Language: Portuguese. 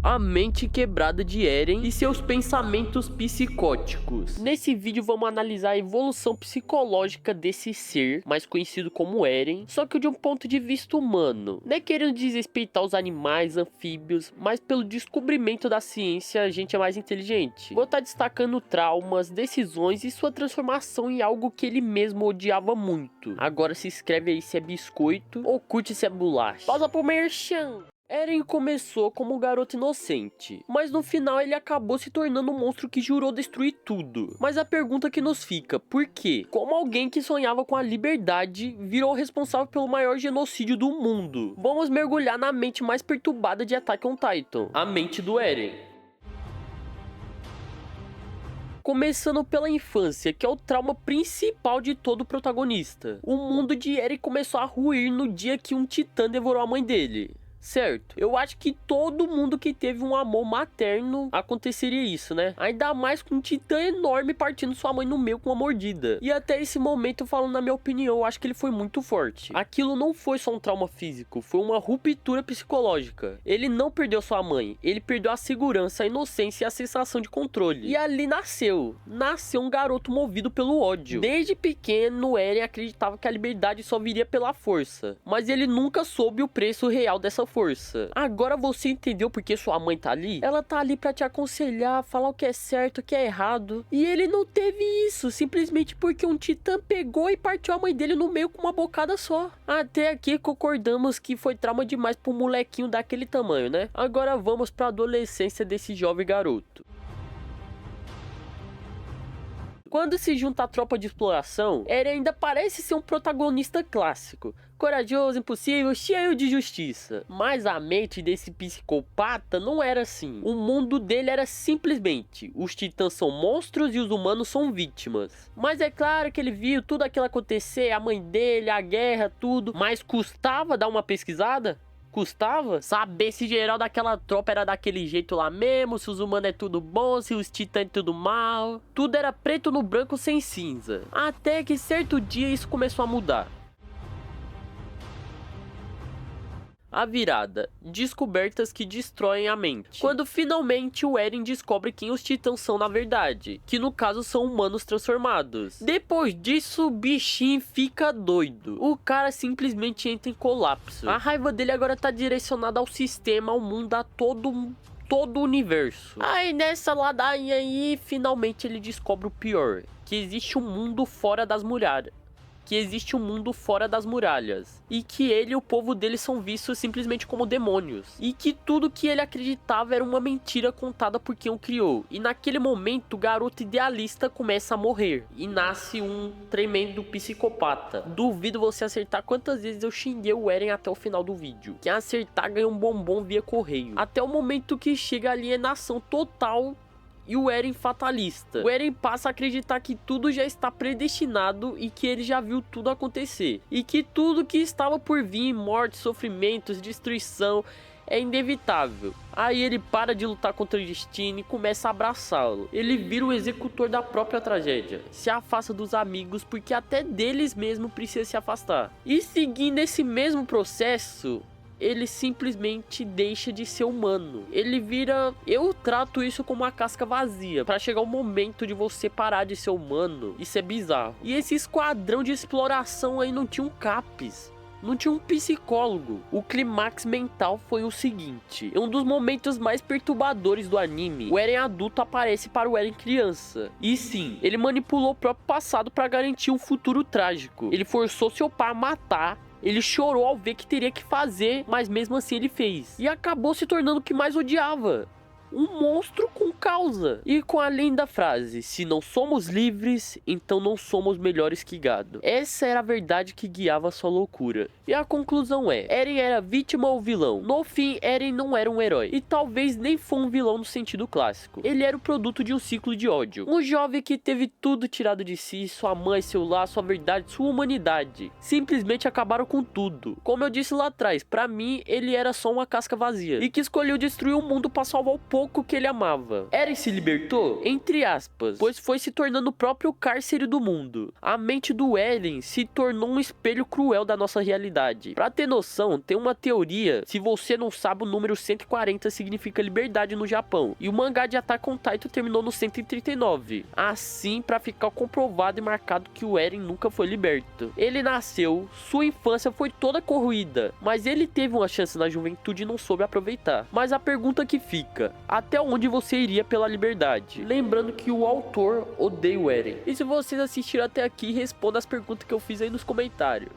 A mente quebrada de Eren e seus pensamentos psicóticos. Nesse vídeo vamos analisar a evolução psicológica desse ser, mais conhecido como Eren, só que de um ponto de vista humano. Não é querendo desrespeitar os animais, anfíbios, mas pelo descobrimento da ciência a gente é mais inteligente. Vou estar destacando traumas, decisões e sua transformação em algo que ele mesmo odiava muito. Agora se inscreve aí se é biscoito ou curte se é bolacha. Pausa pro merchan. Eren começou como um garoto inocente, mas no final ele acabou se tornando um monstro que jurou destruir tudo. Mas a pergunta que nos fica, por quê? Como alguém que sonhava com a liberdade virou responsável pelo maior genocídio do mundo? Vamos mergulhar na mente mais perturbada de Attack on Titan, a mente do Eren. Começando pela infância, que é o trauma principal de todo protagonista. O mundo de Eren começou a ruir no dia que um titã devorou a mãe dele. Certo, eu acho que todo mundo que teve um amor materno aconteceria isso, né? Ainda mais com um titã enorme partindo sua mãe no meio com uma mordida. E até esse momento, falando na minha opinião, eu acho que ele foi muito forte. Aquilo não foi só um trauma físico, foi uma ruptura psicológica. Ele não perdeu sua mãe, ele perdeu a segurança, a inocência e a sensação de controle. E ali nasceu um garoto movido pelo ódio. Desde pequeno, Eren acreditava que a liberdade só viria pela força, mas ele nunca soube o preço real dessa força. Agora você entendeu porque sua mãe tá ali? Ela tá ali pra te aconselhar, falar o que é certo, o que é errado. E ele não teve isso, simplesmente porque um titã pegou e partiu a mãe dele no meio com uma bocada só. Até aqui concordamos que foi trauma demais pro molequinho daquele tamanho, né? Agora vamos pra adolescência desse jovem garoto. Quando se junta a tropa de exploração, Eren ainda parece ser um protagonista clássico. Corajoso, impossível, cheio de justiça. Mas a mente desse psicopata não era assim. O mundo dele era simplesmente: os titãs são monstros e os humanos são vítimas. Mas é claro que ele viu tudo aquilo acontecer, a mãe dele, a guerra, tudo. Mas custava dar uma pesquisada? Custava saber se geral daquela tropa era daquele jeito lá mesmo, se os humanos é tudo bom, se os titãs é tudo mal. Tudo era preto no branco sem cinza. Até que certo dia isso começou a mudar. A virada, descobertas que destroem a mente. Quando finalmente o Eren descobre quem os titãs são na verdade, que no caso são humanos transformados. Depois disso, o bichinho fica doido. O cara simplesmente entra em colapso. A raiva dele agora tá direcionada ao sistema, ao mundo, a todo o universo. Aí nessa ladainha aí, finalmente ele descobre o pior, que existe um mundo fora das muralhas. E que ele e o povo dele são vistos simplesmente como demônios. E que tudo que ele acreditava era uma mentira contada por quem o criou. E naquele momento o garoto idealista começa a morrer. E nasce um tremendo psicopata. Duvido você acertar quantas vezes eu xinguei o Eren até o final do vídeo. Quem acertar ganha um bombom via correio. Até o momento que chega a alienação total e o Eren fatalista. O Eren passa a acreditar que tudo já está predestinado e que ele já viu tudo acontecer. E que tudo que estava por vir, morte, sofrimentos, destruição, é inevitável. Aí ele para de lutar contra o destino e começa a abraçá-lo. Ele vira o executor da própria tragédia. Se afasta dos amigos porque até deles mesmo precisa se afastar. E seguindo esse mesmo processo, ele simplesmente deixa de ser humano. Ele vira... Eu trato isso como uma casca vazia. Pra chegar o momento de você parar de ser humano. Isso é bizarro. E esse esquadrão de exploração aí não tinha um CAPES. Não tinha um psicólogo. O clímax mental foi o seguinte: em um dos momentos mais perturbadores do anime, o Eren adulto aparece para o Eren criança. E sim, ele manipulou o próprio passado para garantir um futuro trágico. Ele forçou seu pai a matar. Ele chorou ao ver que teria que fazer, mas mesmo assim ele fez. E acabou se tornando o que mais odiava: um monstro com causa. E com a linda frase: se não somos livres, então não somos melhores que gado. Essa era a verdade que guiava sua loucura. E a conclusão é: Eren era vítima ou vilão? No fim, Eren não era um herói. E talvez nem foi um vilão no sentido clássico. Ele era o produto de um ciclo de ódio. Um jovem que teve tudo tirado de si: sua mãe, seu lar, sua verdade, sua humanidade. Simplesmente acabaram com tudo. Como eu disse lá atrás, pra mim, ele era só uma casca vazia. E que escolheu destruir o mundo pra salvar o povo louco que ele amava. Eren se libertou? Entre aspas, pois foi se tornando o próprio cárcere do mundo. A mente do Eren se tornou um espelho cruel da nossa realidade. Pra ter noção, tem uma teoria, se você não sabe, o número 140 significa liberdade no Japão, e o mangá de Attack on Titan terminou no 139. Assim, pra ficar comprovado e marcado que o Eren nunca foi liberto. Ele nasceu, sua infância foi toda corroída, mas ele teve uma chance na juventude e não soube aproveitar. Mas a pergunta que fica, até onde você iria pela liberdade? Lembrando que o autor odeia o Eren. E se vocês assistiram até aqui, responda as perguntas que eu fiz aí nos comentários.